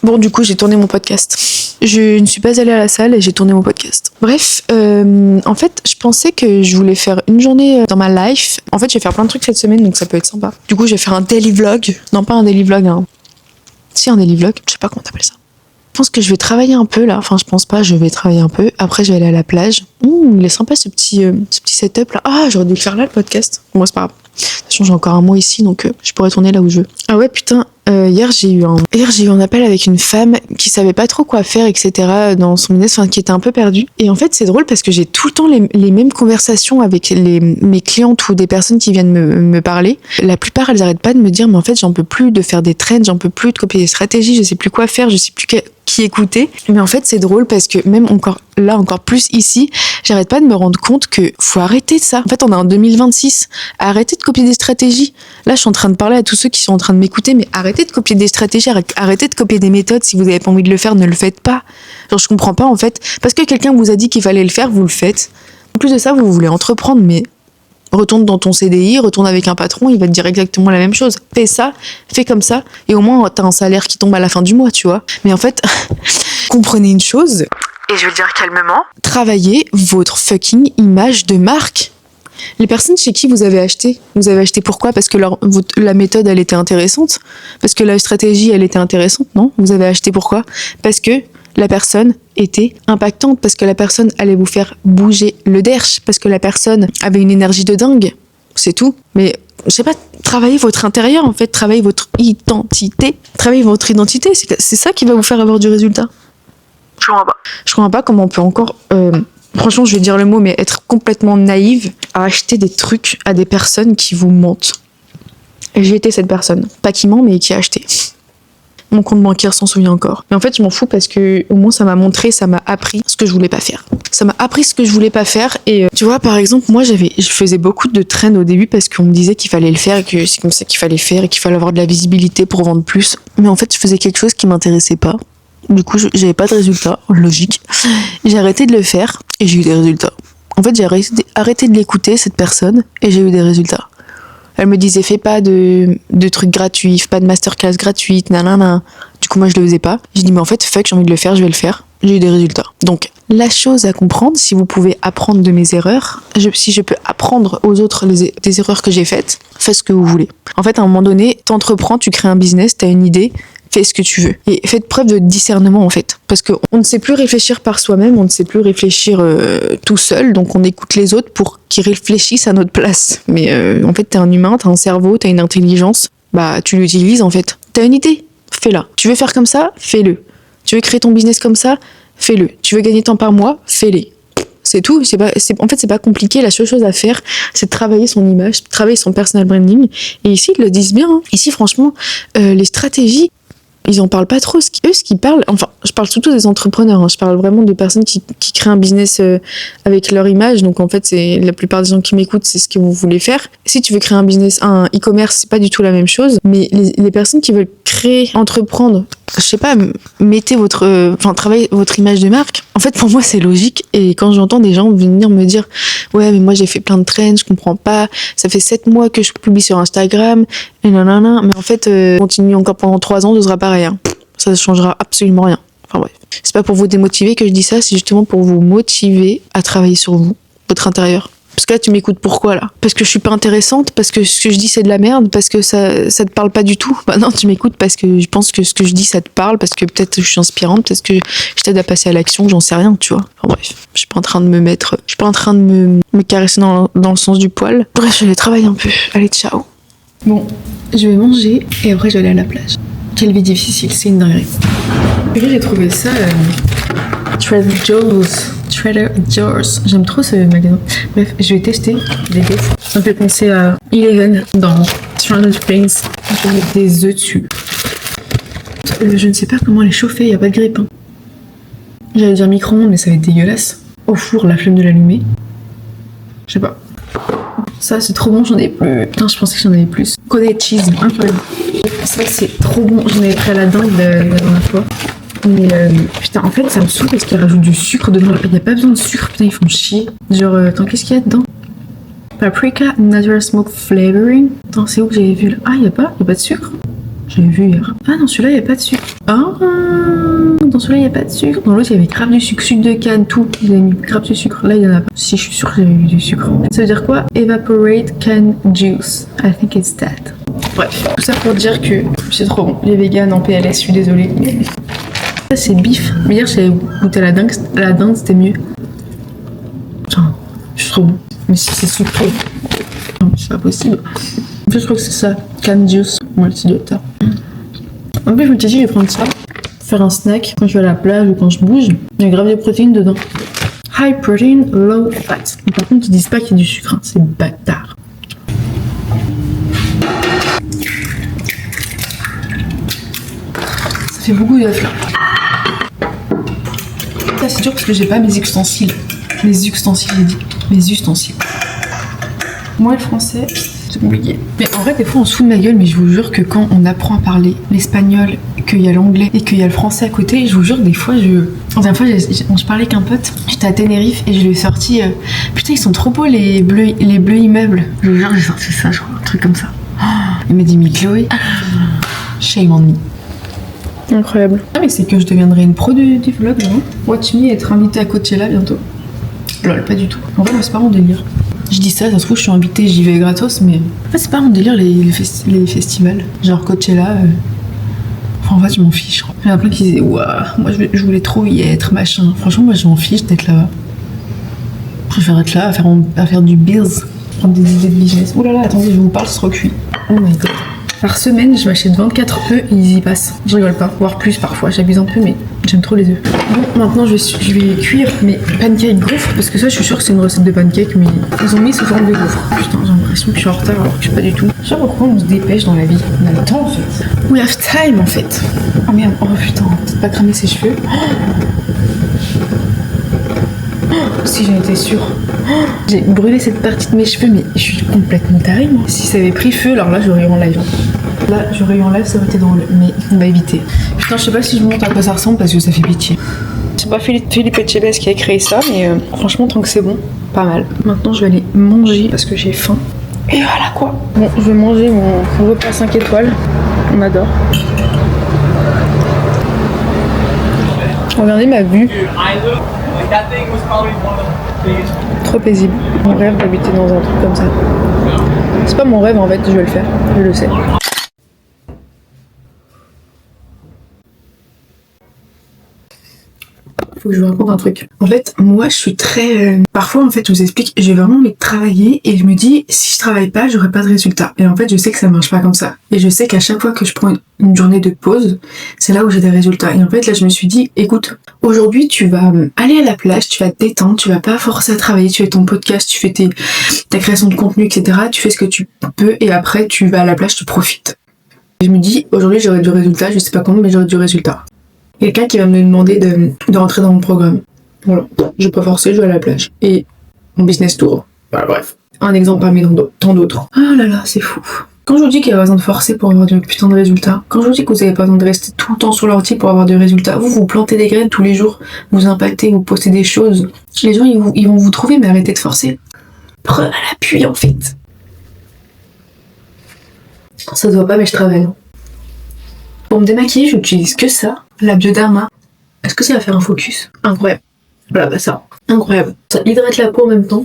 Bon, du coup, j'ai tourné mon podcast. Je ne suis pas allée à la salle et j'ai tourné mon podcast. Bref, en fait, je pensais que je voulais faire une journée dans ma life. En fait, je vais faire plein de trucs cette semaine, donc ça peut être sympa. Du coup, je vais faire un daily vlog. Non, pas un daily vlog, hein. Si, un daily vlog. Je sais pas comment t'appelles ça. Je pense que je vais travailler un peu là. Enfin, je pense pas, je vais travailler un peu. Après, je vais aller à la plage. Il est sympa ce petit setup là. Ah, j'aurais dû le faire là le podcast. Bon, c'est pas grave. De toute façon, j'ai encore un mois ici, donc je pourrais tourner là où je veux. Ah ouais, putain, hier j'ai eu un appel avec une femme qui savait pas trop quoi faire, etc. dans son business, enfin qui était un peu perdue. Et en fait, c'est drôle parce que j'ai tout le temps les mêmes conversations avec mes clientes ou des personnes qui viennent me parler. La plupart, elles arrêtent pas de me dire, mais en fait, j'en peux plus de faire des trends, j'en peux plus de copier des stratégies, je sais plus quoi faire, je sais plus qui écouter. Mais en fait, c'est drôle parce que même encore plus ici, j'arrête pas de me rendre compte que faut arrêter de ça. En fait, on est en 2026. Arrêtez de copier des stratégies. Là, je suis en train de parler à tous ceux qui sont en train de m'écouter, mais arrêtez de copier des stratégies, arrêtez de copier des méthodes. Si vous avez pas envie de le faire, ne le faites pas. Genre, je comprends pas, en fait. Parce que quelqu'un vous a dit qu'il fallait le faire, vous le faites. En plus de ça, vous voulez entreprendre, mais retourne dans ton CDI, retourne avec un patron, il va te dire exactement la même chose. Fais ça, fais comme ça, et au moins t'as un salaire qui tombe à la fin du mois, tu vois. Mais en fait, comprenez une chose, et je vais le dire calmement, travaillez votre fucking image de marque. Les personnes chez qui vous avez acheté pourquoi? Parce que la méthode, elle était intéressante? Parce que la stratégie, elle était intéressante? Non? Vous avez acheté pourquoi? Parce que la personne était impactante, parce que la personne allait vous faire bouger le derche, parce que la personne avait une énergie de dingue. C'est tout. Mais, je sais pas, travaillez votre intérieur, en fait, travaillez votre identité. Travaillez votre identité, c'est ça qui va vous faire avoir du résultat. Je comprends pas comment on peut encore, franchement, je vais dire le mot, mais être complètement naïve à acheter des trucs à des personnes qui vous mentent. Et j'ai été cette personne. Pas qui ment, mais qui a acheté. Mon compte bancaire s'en souvient encore. Mais en fait, je m'en fous parce que au moins ça m'a appris ce que je voulais pas faire. Ça m'a appris ce que je voulais pas faire. Et tu vois, par exemple, moi, je faisais beaucoup de trends au début parce qu'on me disait qu'il fallait le faire et que c'est comme ça qu'il fallait faire et qu'il fallait avoir de la visibilité pour vendre plus. Mais en fait, je faisais quelque chose qui m'intéressait pas. Du coup, j'avais pas de résultats, logique. J'ai arrêté de le faire et j'ai eu des résultats. En fait, j'ai arrêté de l'écouter, cette personne, et j'ai eu des résultats. Elle me disait, fais pas de trucs gratuits, fais pas de masterclass gratuite, nanana. Du coup, moi, je le faisais pas. J'ai dit, mais en fait, fuck, j'ai envie de le faire, je vais le faire. J'ai eu des résultats. Donc, la chose à comprendre, si vous pouvez apprendre de mes erreurs, si je peux apprendre aux autres des erreurs que j'ai faites, faites ce que vous voulez. En fait, à un moment donné, t'entreprends, tu crées un business, t'as une idée, fais ce que tu veux. Et faites preuve de discernement, en fait. Parce qu'on ne sait plus réfléchir par soi-même, on ne sait plus réfléchir tout seul, donc on écoute les autres pour qu'ils réfléchissent à notre place. Mais en fait, t'es un humain, t'as un cerveau, t'as une intelligence, bah tu l'utilises, en fait. T'as une idée, fais-la. Tu veux faire comme ça, fais-le. Tu veux créer ton business comme ça, fais-le. Tu veux gagner tant par mois, fais-le. C'est tout. En fait, c'est pas compliqué. La seule chose à faire, c'est de travailler son image, travailler son personal branding. Et ici, ils le disent bien. Hein. Ici, franchement, les stratégies, ils en parlent pas trop. Ce qu'ils parlent, enfin, je parle surtout des entrepreneurs. Hein. Je parle vraiment de personnes qui créent un business avec leur image. Donc, en fait, c'est la plupart des gens qui m'écoutent, c'est ce que vous voulez faire. Si tu veux créer un business, un e-commerce, c'est pas du tout la même chose. Mais les personnes qui veulent créer, entreprendre, je sais pas, travailler votre image de marque. En fait, pour moi, c'est logique. Et quand j'entends des gens venir me dire, ouais, mais moi, j'ai fait plein de trends, je comprends pas. Ça fait 7 mois que je publie sur Instagram, et nanana. Mais en fait, continue encore pendant 3 ans, ce sera pareil. Hein. Ça ne changera absolument rien. Enfin bref. C'est pas pour vous démotiver que je dis ça, c'est justement pour vous motiver à travailler sur vous, votre intérieur. Parce que là, tu m'écoutes pourquoi, là? Parce que je suis pas intéressante? Parce que ce que je dis, c'est de la merde? Parce que ça te parle pas du tout? Bah non, tu m'écoutes parce que je pense que ce que je dis, ça te parle, parce que peut-être je suis inspirante, parce que je t'aide à passer à l'action, j'en sais rien, tu vois. Enfin bref, je suis pas en train de me caresser dans le sens du poil. Bref, je vais travailler un peu. Allez, ciao. Bon, je vais manger et après je vais aller à la plage. Quelle vie difficile, c'est une dinguerie. J'ai trouvé ça Trader Joe's. J'aime trop ce magasin. Bref, je vais tester les guests. Ça me fait penser à Eleven dans Stranger Things. Je vais mettre des œufs dessus. Je ne sais pas comment les chauffer, il n'y a pas de grille-pain. J'allais dire micro-ondes, mais ça va être dégueulasse. Au four, la flemme de l'allumer. Je sais pas. Ça, c'est trop bon, j'en ai plus. Putain, je pensais que j'en avais plus. Cottage cheese, incroyable. Ça, c'est trop bon. J'en avais pris à la dingue la dernière fois. Mais putain, en fait, ça me saoule parce qu'ils rajoutent du sucre dedans. Il n'y a pas besoin de sucre, putain, ils font chier. Genre, attends, qu'est-ce qu'il y a dedans? Paprika Natural Smoke Flavoring. Attends, c'est où que j'avais vu là? Ah, il n'y a pas de sucre. J'avais vu hier. Ah, dans celui-là, il n'y a pas de sucre. Ah, dans celui-là, il n'y a pas de sucre. Dans l'autre, il y avait grave du sucre, sucre de canne, tout. Ils avaient mis grave du sucre. Là, il n'y en a pas. Si, je suis sûre que j'avais vu du sucre. Ça veut dire quoi? Evaporate Can Juice. I think it's that. Bref, tout ça pour dire que c'est trop bon. Les véganes en PLS, je suis désolée. Ça, c'est bif. Mais hier, j'avais goûté à la dinde, c'était mieux. trop bon. Mais si c'est sucré, non, c'est pas possible. En fait, je crois que c'est ça, can juice. Ouais, c'est de ça. En plus, je me suis dit, je vais prendre ça, faire un snack quand je vais à la plage ou quand je bouge. Il y a grave des protéines dedans. High protein, low fat. Par contre, ils disent pas qu'il y a du sucre, hein. C'est bâtard. Ça fait beaucoup d'œufs là. Ça, c'est dur parce que j'ai pas mes ustensiles. Mes ustensiles, j'ai dit. Mes ustensiles. Moi, le français, c'est compliqué. Mais en vrai, des fois, on se fout de ma gueule, mais je vous jure que quand on apprend à parler l'espagnol, qu'il y a l'anglais et qu'il y a le français à côté, je vous jure, des fois, La dernière fois, je parlais qu'un pote, j'étais à Tenerife et je lui ai sorti putain, ils sont trop beaux les bleus immeubles. Je vous jure, j'ai sorti ça, je crois, un truc comme ça. Oh, il m'a dit, mais Chloé, shame on me. Incroyable. Ah, mais c'est que je deviendrai une pro du vlog, non? Watch me être invitée à Coachella bientôt. Lol, pas du tout. En vrai, moi, c'est pas mon délire. Je dis ça se trouve, je suis invitée, j'y vais gratos, mais en fait, c'est pas mon délire les festivals. Genre Coachella. Enfin, en fait, je m'en fiche, je crois. Il y en a plein qui disaient, ouah, moi, je voulais trop y être, machin. Franchement, moi, je m'en fiche d'être là-bas. Je préfère être là à faire du biz, prendre des idées de business. Oh là là, attendez, je vous parle, c'est trop cuit. Oh my god. Par semaine, je m'achète 24 œufs et ils y passent. Je rigole pas, voire plus parfois, j'abuse un peu, mais j'aime trop les œufs. Bon, maintenant je vais cuire mes pancakes gaufres, parce que ça, je suis sûre que c'est une recette de pancakes, mais ils ont mis sous forme de gaufres. Putain, j'ai l'impression que je suis en retard alors que je suis pas du tout. Je sais pas pourquoi on se dépêche dans la vie. On a le temps en fait. We have time en fait. Oh merde, oh putain, peut-être pas cramer ses cheveux. Si j'en étais sûre. J'ai brûlé cette partie de mes cheveux, mais je suis complètement tarée, moi. Si ça avait pris feu, alors là, j'aurais eu en live. Là, j'aurais eu en live, ça aurait été drôle, mais on va éviter. Putain, je sais pas si je montre à quoi ça ressemble parce que ça fait pitié. C'est pas Philippe Etchebest qui a créé ça, mais franchement, tant que c'est bon, pas mal. Maintenant, je vais aller manger parce que j'ai faim. Et voilà quoi. Bon, je vais manger mon repas 5 étoiles. On adore. Regardez ma vue. Trop paisible. Mon rêve d'habiter dans un truc comme ça. C'est pas mon rêve en fait, je vais le faire, je le sais. Faut que je vous raconte un truc. En fait, moi, je suis très... Parfois, en fait, je vous explique, j'ai vraiment envie de travailler et je me dis, si je travaille pas, j'aurai pas de résultat. Et en fait, je sais que ça marche pas comme ça. Et je sais qu'à chaque fois que je prends une journée de pause, c'est là où j'ai des résultats. Et en fait, là, je me suis dit, écoute, aujourd'hui, tu vas aller à la plage, tu vas te détendre, tu vas pas forcer à travailler, tu fais ton podcast, tu fais ta création de contenu, etc. Tu fais ce que tu peux et après, tu vas à la plage, tu profites. Et je me dis, aujourd'hui, j'aurai du résultat, je sais pas comment, mais j'aurai du résultat. Quelqu'un qui va me demander de rentrer dans mon programme. Voilà. Je vais pas forcer, je vais à la plage. Et mon business tour. Voilà, bref. Un exemple parmi tant d'autres. Oh là là, c'est fou. Quand je vous dis qu'il y a pas besoin de forcer pour avoir de putain de résultats, quand je vous dis que vous avez pas besoin de rester tout le temps sur l'ordi pour avoir des résultats, vous plantez des graines tous les jours, vous impactez, vous postez des choses, les gens ils vont vous trouver, mais arrêtez de forcer. Preuve à l'appui en fait. Ça se voit pas mais je travaille. Pour me démaquiller, j'utilise que ça, la Bioderma. Est-ce que ça va faire un focus? Incroyable. Voilà, bah ça. Incroyable. Ça hydrate la peau en même temps.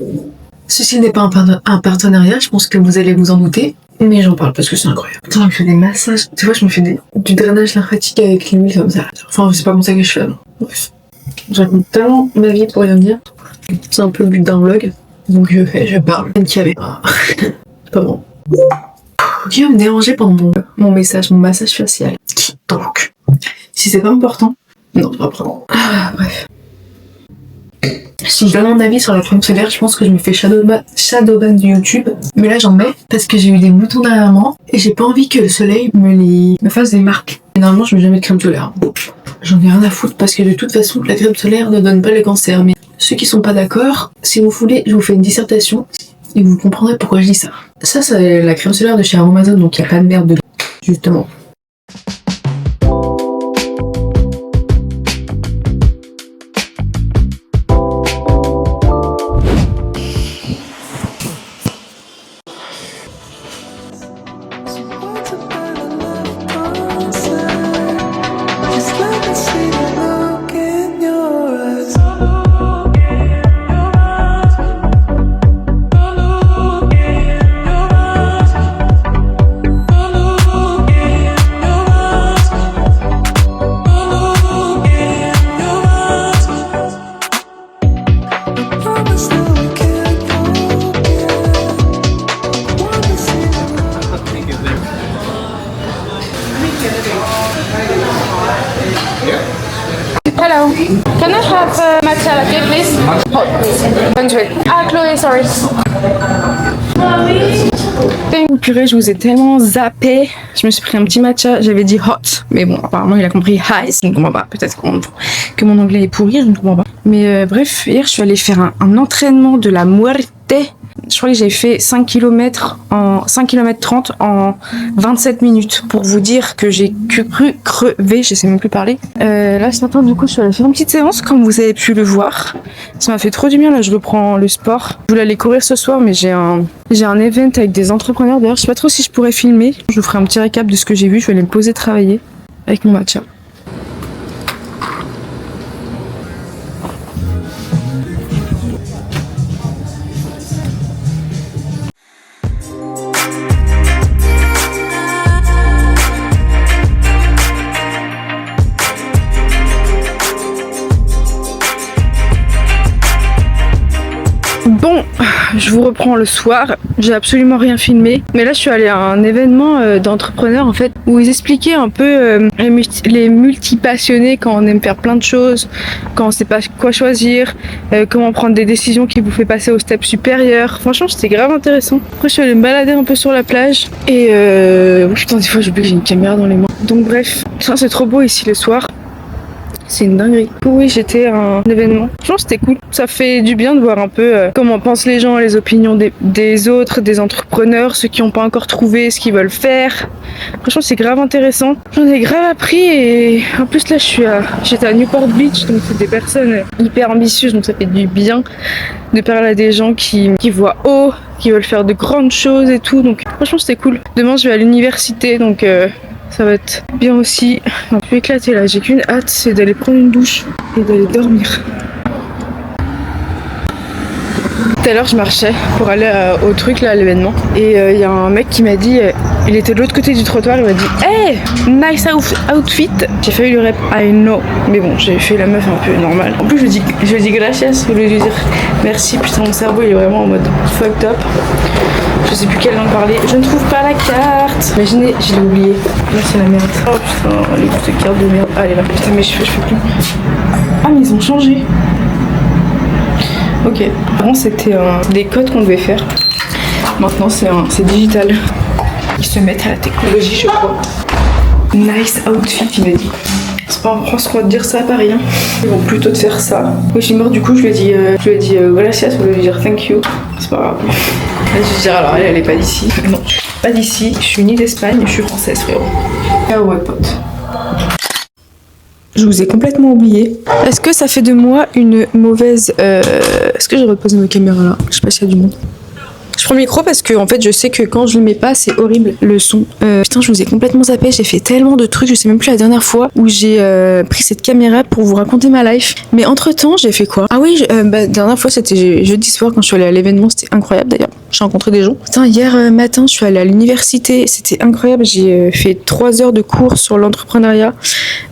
Ceci n'est pas un partenariat, je pense que vous allez vous en douter. Mais j'en parle parce que c'est incroyable. Putain, je me fais des massages. Tu vois, je me fais du drainage lymphatique avec l'huile comme ça. Enfin, c'est pas comme ça que je fais. Non. Bref. Je raconte tellement ma vie pour rien dire. C'est un peu le but d'un vlog. Donc je parle. Une caméra. C'est pas bon. Qui va me déranger pendant mon message, mon massage facial? Qui donc? Si c'est pas important. Non, c'est pas important. Ah, bref. Si je donne mon avis sur la crème solaire, je pense que je me fais shadowban de YouTube. Mais là, j'en mets parce que j'ai eu des boutons dernièrement et j'ai pas envie que le soleil me fasse des marques. Et normalement, je mets jamais de crème solaire. J'en ai rien à foutre parce que de toute façon, la crème solaire ne donne pas le cancer. Mais ceux qui sont pas d'accord, si vous voulez, je vous fais une dissertation et vous comprendrez pourquoi je dis ça. Ça, c'est la crème solaire de chez Amazon, donc il n'y a pas de merde dedans, justement. matcha latte, please. Hot, please. 100. Ah, Chloé, sorry. Purée, je vous ai tellement zappé. Je me suis pris un petit matcha, j'avais dit hot. Mais bon, apparemment, il a compris ice. Je ne comprends pas. Peut-être que mon anglais est pourri, je ne comprends pas. Mais bref, hier, je suis allée faire un entraînement de la muerte. Je crois que j'ai fait 5 km 30 en 27 minutes pour vous dire que j'ai cru crever, je sais même plus parler. Là ce matin du coup je suis allée faire une petite séance comme vous avez pu le voir. Ça m'a fait trop du bien, là je reprends le sport. Je voulais aller courir ce soir mais j'ai un event avec des entrepreneurs d'ailleurs, je sais pas trop si je pourrais filmer. Je vous ferai un petit récap de ce que j'ai vu, je vais aller me poser travailler avec mon matcha. Bon, je vous reprends le soir, j'ai absolument rien filmé, mais là je suis allée à un événement d'entrepreneurs en fait, où ils expliquaient un peu les multi-passionnés quand on aime faire plein de choses, quand on sait pas quoi choisir, comment prendre des décisions qui vous fait passer au step supérieur. Franchement c'était grave intéressant. Après je suis allée me balader un peu sur la plage et putain des fois j'oublie que j'ai une caméra dans les mains. Donc bref, ça c'est trop beau ici le soir. C'est une dinguerie. Oui, j'étais à un événement. Franchement, c'était cool. Ça fait du bien de voir un peu comment pensent les gens, les opinions des autres, des entrepreneurs, ceux qui n'ont pas encore trouvé ce qu'ils veulent faire. Franchement, c'est grave intéressant. J'en ai grave appris et en plus là, j'étais à Newport Beach, donc c'est des personnes hyper ambitieuses, donc ça fait du bien de parler à des gens qui voient haut, qui veulent faire de grandes choses et tout. Donc franchement, c'était cool. Demain, je vais à l'université, donc ça va être bien aussi. Je vais éclater là, j'ai qu'une hâte, c'est d'aller prendre une douche et d'aller dormir. Tout à l'heure je marchais pour aller au truc là, à l'événement, et il y a un mec qui m'a dit, il était de l'autre côté du trottoir, il m'a dit hey, nice outfit. J'ai failli lui répondre I know, mais bon j'ai fait la meuf un peu normale. En plus je dis gracias au lieu de lui dire merci. Putain mon cerveau il est vraiment en mode fucked up. Je sais plus quelle langue parler, je ne trouve pas la carte. Imaginez, je l'ai oublié. Là c'est la merde. Oh putain, les coups de carte de merde. Ah elle est là. Putain mes cheveux, je fais plus. Ah mais ils ont changé. Ok. Avant c'était des codes qu'on devait faire. Maintenant c'est digital. Ils se mettent à la technologie je crois. Nice outfit il m'a dit. C'est pas en France qu'on va te dire ça à Paris hein. Ils vont plutôt te faire ça. Oui je suis morte du coup je lui ai dit gracias au lieu de lui dire thank you. C'est pas grave. Là, je vais dire alors elle est pas d'ici. Non, pas d'ici, je suis ni d'Espagne, je suis française frérot. Ah ouais pote. Je vous ai complètement oublié. Est-ce que ça fait de moi une mauvaise... Est-ce que j'ai reposé ma caméra là? Je sais pas s'il y a du monde. Je prends le micro parce que en fait je sais que quand je le mets pas c'est horrible le son. Putain je vous ai complètement zappé, j'ai fait tellement de trucs, je sais même plus la dernière fois où j'ai pris cette caméra pour vous raconter ma life. Mais entre temps j'ai fait quoi? Ah oui, la dernière fois c'était jeudi soir quand je suis allée à l'événement, c'était incroyable d'ailleurs. J'ai rencontré des gens. Putain hier matin je suis allée à l'université, c'était incroyable, j'ai fait 3 heures de cours sur l'entrepreneuriat.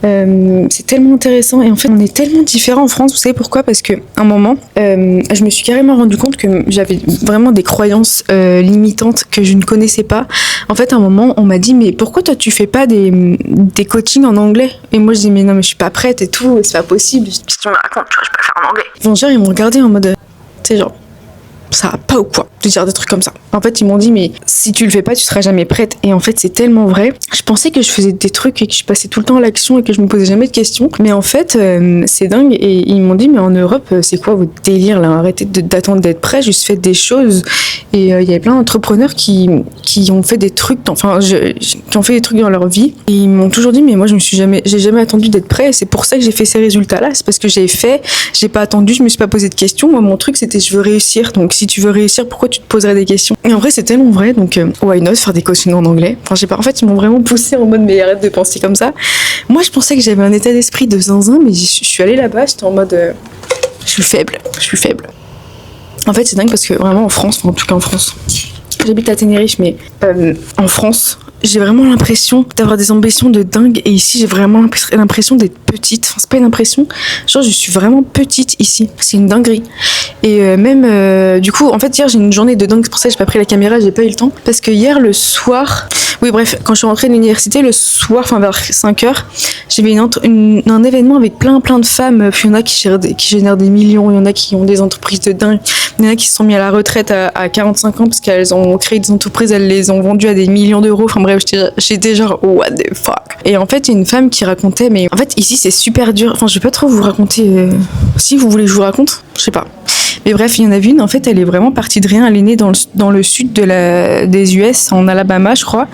C'est tellement intéressant et en fait on est tellement différents en France, vous savez pourquoi? Parce que un moment je me suis carrément rendu compte que j'avais vraiment des croyances limitantes que je ne connaissais pas. En fait à un moment on m'a dit mais pourquoi toi tu fais pas des coachings en anglais? Et moi je dis mais non mais je suis pas prête et tout, c'est pas possible. Qu'est-ce que tu me racontes, tu vois, je peux le faire en anglais. Bon genre ils m'ont regardé en mode tu sais genre ça va pas ou quoi de dire des trucs comme ça. En fait ils m'ont dit mais si tu le fais pas tu seras jamais prête. Et en fait c'est tellement vrai. Je pensais que je faisais des trucs et que je passais tout le temps à l'action et que je me posais jamais de questions, mais en fait c'est dingue. Et ils m'ont dit mais en Europe c'est quoi votre délire là, arrêtez d'attendre d'être prêt, juste faites des choses. Et il y avait plein d'entrepreneurs qui ont fait des trucs qui ont fait des trucs dans leur vie et ils m'ont toujours dit mais moi j'ai jamais attendu d'être prêt et c'est pour ça que j'ai fait ces résultats là, c'est parce que j'ai pas attendu, je me suis pas posé de questions. Moi mon truc c'était je veux réussir, donc si tu veux réussir pourquoi tu te poserais des questions? Et en vrai c'est tellement vrai, donc why not faire des coachings en anglais. Enfin je sais pas, en fait ils m'ont vraiment poussé en mode mais arrête de penser comme ça. Moi je pensais que j'avais un état d'esprit de zinzin, mais je suis allée là-bas, j'étais en mode je suis faible. En fait c'est dingue parce que vraiment en France, enfin en tout cas en France, j'habite à Tenerife mais en France j'ai vraiment l'impression d'avoir des ambitions de dingue. Et ici, j'ai vraiment l'impression d'être petite. Enfin, c'est pas une impression. Genre, je suis vraiment petite ici. C'est une dinguerie. Et même, du coup, en fait, hier, j'ai une journée de dingue. C'est pour ça que j'ai pas pris la caméra, j'ai pas eu le temps. Parce que hier, le soir... Oui, bref, quand je suis rentrée de l'université, le soir, enfin vers 5h, j'avais un événement avec plein de femmes. Puis il y en a qui génèrent des millions, il y en a qui ont des entreprises de dingue. Il y en a qui se sont mis à la retraite à 45 ans parce qu'elles ont créé des entreprises, elles les ont vendues à des millions d'euros. Enfin bref, j'étais genre, what the fuck. Et en fait, il y a une femme qui racontait, mais en fait, ici, c'est super dur. Enfin, je vais pas trop vous raconter. Si vous voulez que je vous raconte, je sais pas. Mais bref, il y en a une, en fait, elle est vraiment partie de rien. Elle est née dans le sud des US, en Alabama, je crois.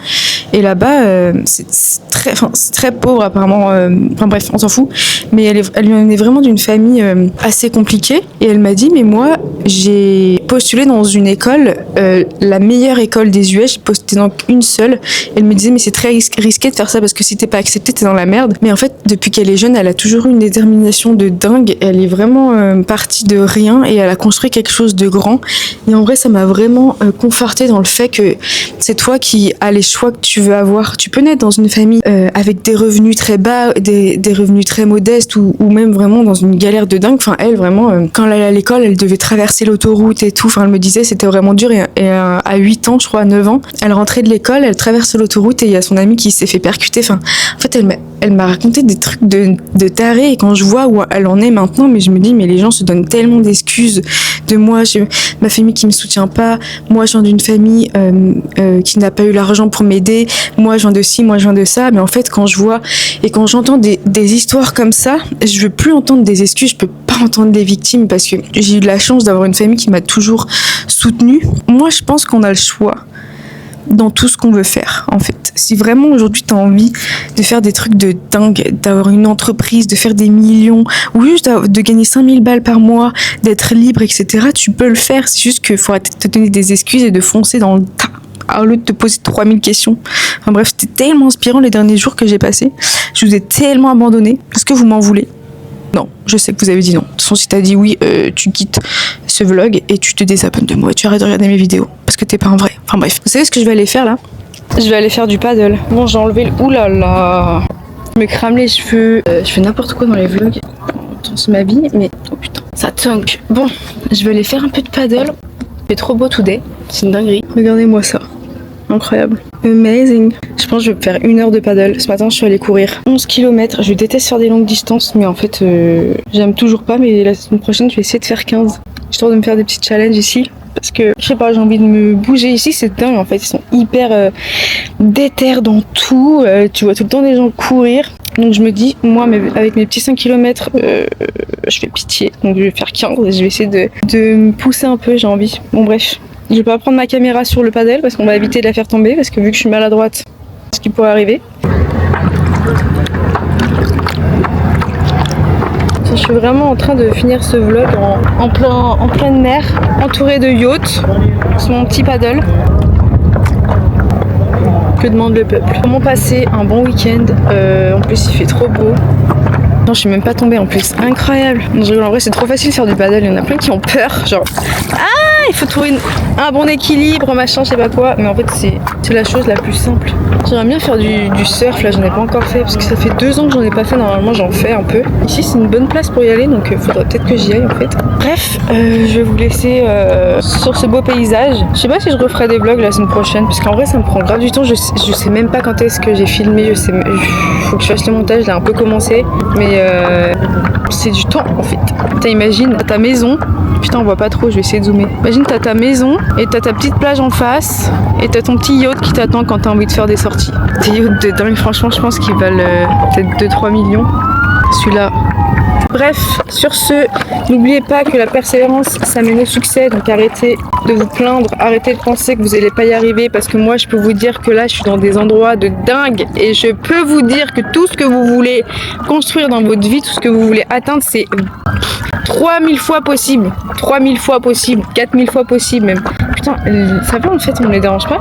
Et là-bas, c'est très pauvre, apparemment. Enfin bref, on s'en fout. Mais elle est vraiment d'une famille assez compliquée. Et elle m'a dit, mais moi, j'ai postulé dans une école, la meilleure école des US. J'ai postulé dans une seule. Elle me disait, mais c'est très risqué de faire ça parce que si t'es pas acceptée, t'es dans la merde. Mais en fait, depuis qu'elle est jeune, elle a toujours eu une détermination de dingue. Elle est vraiment partie de rien et elle a construit quelque chose de grand. Et en vrai, ça m'a vraiment confortée dans le fait que c'est toi qui as les choix que tu veux avoir. Tu peux naître dans une famille avec des revenus très bas, des revenus très modestes ou même vraiment dans une galère de dingue. Enfin, elle, vraiment, quand elle allait à l'école, elle devait traverser l'autoroute et tout. Enfin, elle me disait, c'était vraiment dur. Et à 8 ans, je crois, à 9 ans, elle rentrait de l'école, elle traverse l'autoroute et il y a son amie qui s'est fait percuter. Enfin, en fait, elle m'a raconté des trucs de taré. Et quand je vois où elle en est maintenant, mais je me dis, mais les gens se donnent tellement d'excuses de moi, ma famille qui me soutient pas, moi je viens d'une famille qui n'a pas eu l'argent pour m'aider, moi je viens de ci, moi je viens de ça, mais en fait quand je vois et quand j'entends des histoires comme ça, je veux plus entendre des excuses, je peux pas entendre des victimes parce que j'ai eu de la chance d'avoir une famille qui m'a toujours soutenue. Moi je pense qu'on a le choix dans tout ce qu'on veut faire, en fait. Si vraiment aujourd'hui t'as envie de faire des trucs de dingue, d'avoir une entreprise, de faire des millions, ou juste de gagner 5000 balles par mois, d'être libre, etc., tu peux le faire. C'est juste qu'il faut arrêter de te donner des excuses et de foncer dans le tas, au lieu de te poser 3000 questions. Enfin bref, c'était tellement inspirant les derniers jours que j'ai passés. Je vous ai tellement abandonné. Est-ce que vous m'en voulez ? Non, je sais que vous avez dit non. De toute façon, si t'as dit oui, tu quittes ce vlog et tu te désabonnes de moi et tu arrêtes de regarder mes vidéos parce que t'es pas un vrai. Enfin bref, vous savez ce que je vais aller faire là ? Je vais aller faire du paddle. Bon, j'ai enlevé le... Oulala, je me crame les cheveux. Je fais n'importe quoi dans les vlogs. On se m'habille, mais oh putain, ça tunk. Bon, je vais aller faire un peu de paddle. Il fait trop beau today. C'est une dinguerie. Regardez-moi ça. Incroyable. Amazing. Je pense que je vais faire 1 heure de paddle. Ce matin, je suis allée courir 11 km. Je déteste faire des longues distances, mais en fait, j'aime toujours pas. Mais la semaine prochaine, je vais essayer de faire 15. Histoire de me faire des petits challenges ici. Parce que, je sais pas, j'ai envie de me bouger ici. C'est dingue, en fait. Ils sont hyper déter dans tout. Tu vois tout le temps des gens courir. Donc je me dis, moi, avec mes petits 5 km, je fais pitié. Donc je vais faire 15 et je vais essayer de me pousser un peu, j'ai envie. Bon, bref. Je vais pas prendre ma caméra sur le paddle parce qu'on va éviter de la faire tomber parce que vu que je suis maladroite, ce qui pourrait arriver. Je suis vraiment en train de finir ce vlog en pleine mer, entourée de yachts, sur mon petit paddle. Que demande le peuple ? Comment passer un bon week-end ? En plus il fait trop beau. Non, je suis même pas tombée en plus. Incroyable. Non, je rigole, en vrai c'est trop facile de faire du paddle. Il y en a plein qui ont peur. Genre, il faut trouver un bon équilibre, machin, je sais pas quoi. Mais en fait c'est la chose la plus simple. J'aimerais bien faire du surf, là j'en ai pas encore fait. Parce que ça fait 2 ans que j'en ai pas fait, normalement j'en fais un peu. Ici c'est une bonne place pour y aller, donc faudrait peut-être que j'y aille en fait. Bref, je vais vous laisser sur ce beau paysage. Je sais pas si je referai des vlogs la semaine prochaine. Parce qu'en vrai ça me prend grave du temps. Je sais même pas quand est-ce que j'ai filmé. Faut que je fasse le montage, j'ai un peu commencé. Mais c'est du temps en fait. T'as imagine, ta maison. Putain on voit pas trop, je vais essayer de zoomer. Imagine t'as ta maison et t'as ta petite plage en face et t'as ton petit yacht qui t'attend quand t'as envie de faire des sorties. Des yachts de dingue, franchement je pense qu'ils valent peut-être 2-3 millions. Celui-là. Bref, sur ce, n'oubliez pas que la persévérance ça mène au succès, donc arrêtez de vous plaindre, arrêtez de penser que vous n'allez pas y arriver parce que moi je peux vous dire que là je suis dans des endroits de dingue et je peux vous dire que tout ce que vous voulez construire dans votre vie, tout ce que vous voulez atteindre c'est 3000 fois possible, 3000 fois possible, 4000 fois possible même. Putain, ça va en fait, on ne les dérange pas ?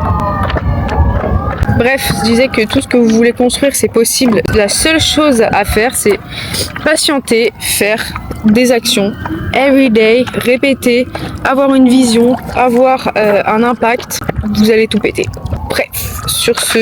Bref, je disais que tout ce que vous voulez construire, c'est possible. La seule chose à faire, c'est patienter, faire des actions, every day, répéter, avoir une vision, avoir un impact. Vous allez tout péter. Bref, sur ce,